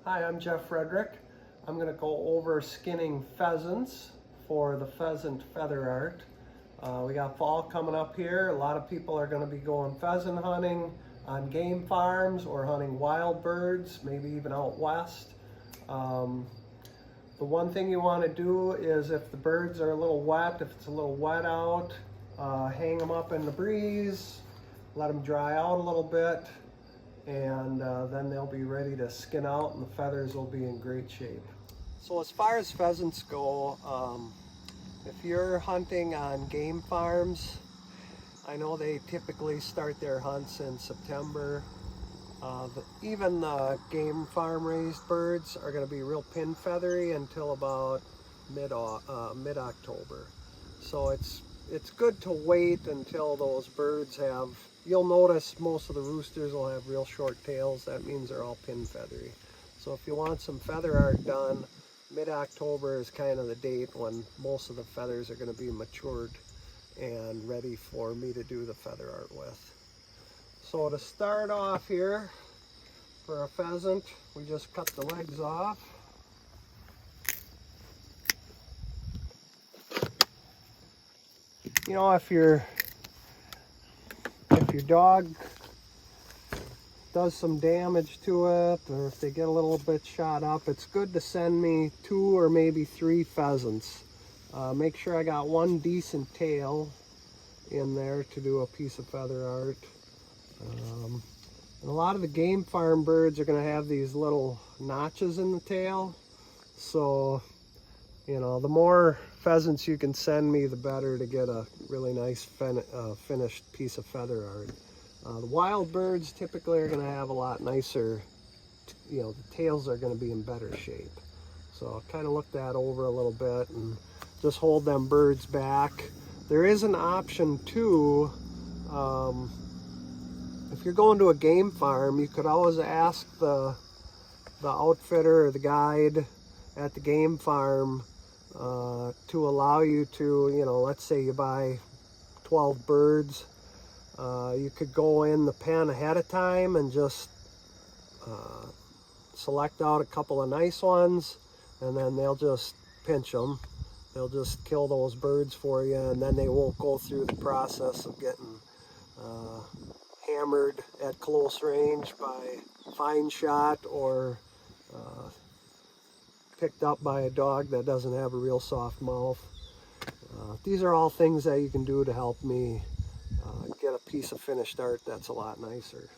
Hi, I'm Jeff Fredrick. I'm going to go over skinning pheasants for the pheasant feather art. We got fall coming up here. A lot of people are going to be going pheasant hunting on game farms or hunting wild birds, maybe even out west. The one thing you want to do is if the birds are a little wet, if it's a little wet out, hang them up in the breeze, let them dry out a little bit, and then they'll be ready to skin out and the feathers will be in great shape. So as far as pheasants go, if you're hunting on game farms, I know they typically start their hunts in September. Even the game farm raised birds are going to be real pin feathery until about mid-October. So it's good to wait until those birds have, you'll notice most of the roosters will have real short tails. That means they're all pin feathery. So if you want some feather art done, mid-October is kind of the date when most of the feathers are going to be matured and ready for me to do the feather art with. So to start off here, for a pheasant, we just cut the legs off. You know, if your dog does some damage to it, or if they get a little bit shot up, it's good to send me 2 or maybe 3 pheasants. Make sure I got one decent tail in there to do a piece of feather art. And a lot of the game farm birds are going to have these little notches in the tail. So, you know, the more pheasants you can send me, the better to get a really nice finished piece of feather art. The wild birds typically are going to have a lot nicer, you know, the tails are going to be in better shape. So kind of look that over a little bit and just hold them birds back. There is an option too. If you're going to a game farm, you could always ask the outfitter or the guide at the game farm to allow you to, you know, let's say you buy 12 birds. You could go in the pen ahead of time and just select out a couple of nice ones, and then they'll just pinch them. They'll just kill those birds for you, and then they won't go through the process of getting hammered at close range by fine shot or picked up by a dog that doesn't have a real soft mouth. These are all things that you can do to help me get a piece of finished art that's a lot nicer.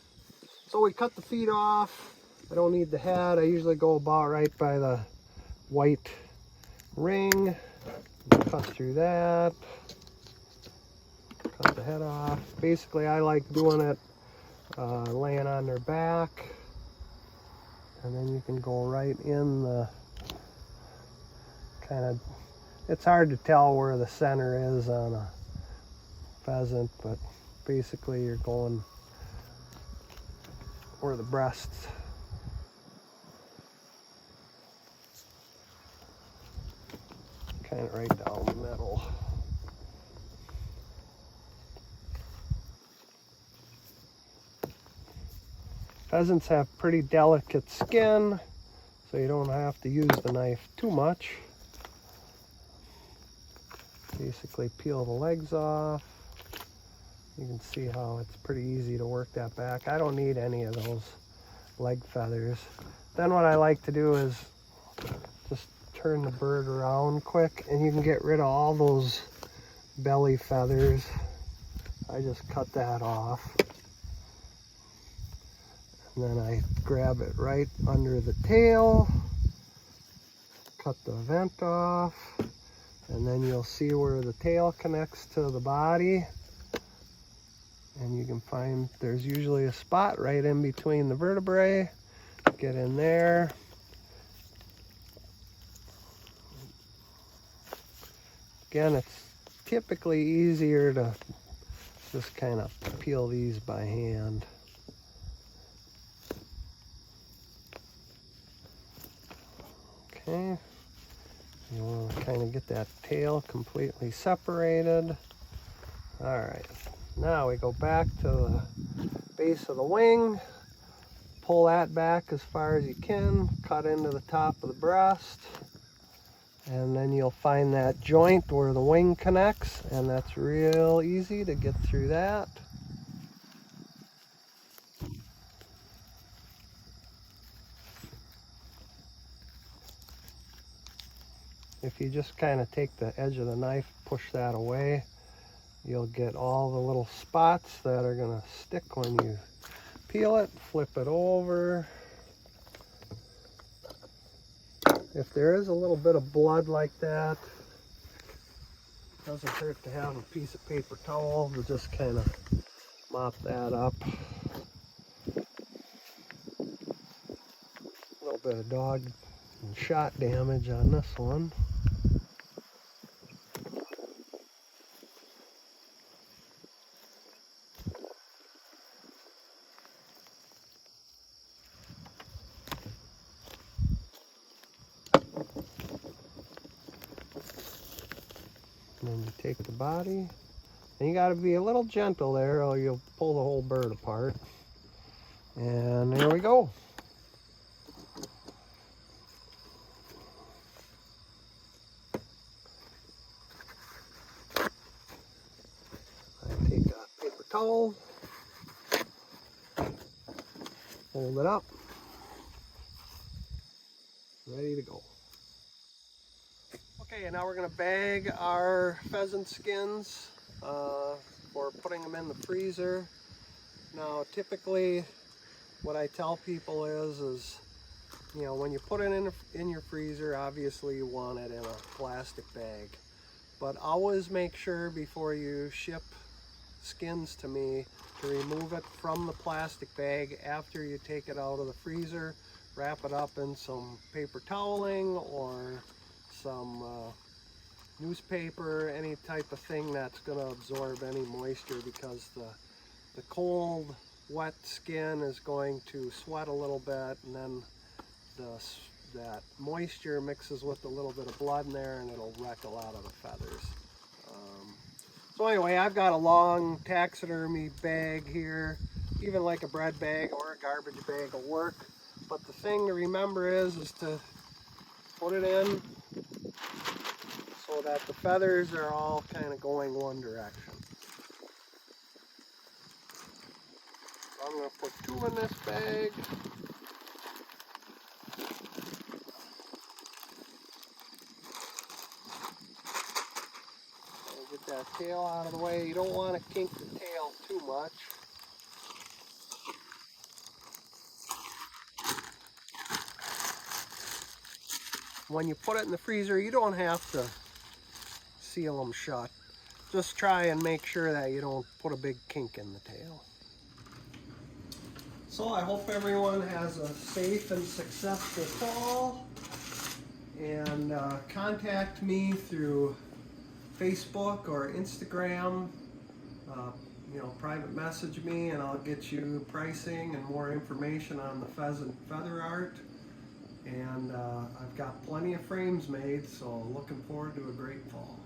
So we cut the feet off. I don't need the head. I usually go about right by the white ring. Cut through that. Cut the head off. Basically, I like doing it laying on their back, and then you can go right in the kind of, it's hard to tell where the center is on a pheasant, but basically you're going where the breasts, kind of right down the middle. Pheasants have pretty delicate skin, so you don't have to use the knife too much. Basically peel the legs off. You can see how it's pretty easy to work that back. I don't need any of those leg feathers. Then what I like to do is just turn the bird around quick, and you can get rid of all those belly feathers. I just cut that off. And then I grab it right under the tail, cut the vent off, and then you'll see where the tail connects to the body. And you can find there's usually a spot right in between the vertebrae. Get in there. Again, it's typically easier to just kind of peel these by hand. Okay, you want to kind of get that tail completely separated. All right, now we go back to the base of the wing, pull that back as far as you can, cut into the top of the breast, and then you'll find that joint where the wing connects, and that's real easy to get through that. If you just kind of take the edge of the knife, push that away, you'll get all the little spots that are going to stick when you peel it. Flip it over. If there is a little bit of blood like that, it doesn't hurt to have a piece of paper towel to just kind of mop that up. A little bit of dog and shot damage on this one. And then you take the body, and you got to be a little gentle there or you'll pull the whole bird apart. And there we go. I take a paper towel, hold it up, ready to go. Okay, and now we're going to bag our pheasant skins for putting them in the freezer. Now typically what I tell people is you know, when you put it in your freezer, obviously you want it in a plastic bag. But always make sure before you ship skins to me to remove it from the plastic bag after you take it out of the freezer. Wrap it up in some paper toweling or some newspaper, any type of thing that's going to absorb any moisture, because the cold, wet skin is going to sweat a little bit, and then that moisture mixes with a little bit of blood in there and it'll wreck a lot of the feathers. So anyway, I've got a long taxidermy bag here. Even like a bread bag or a garbage bag will work. But the thing to remember is to put it in so that the feathers are all kind of going one direction. I'm going to put 2 in this bag. Get that tail out of the way. You don't want to kink the tail too much. When you put it in the freezer, you don't have to seal them shut. Just try and make sure that you don't put a big kink in the tail. So I hope everyone has a safe and successful fall. And contact me through Facebook or Instagram. You know, private message me and I'll get you pricing and more information on the pheasant feather art. And I've got plenty of frames made, so looking forward to a great fall.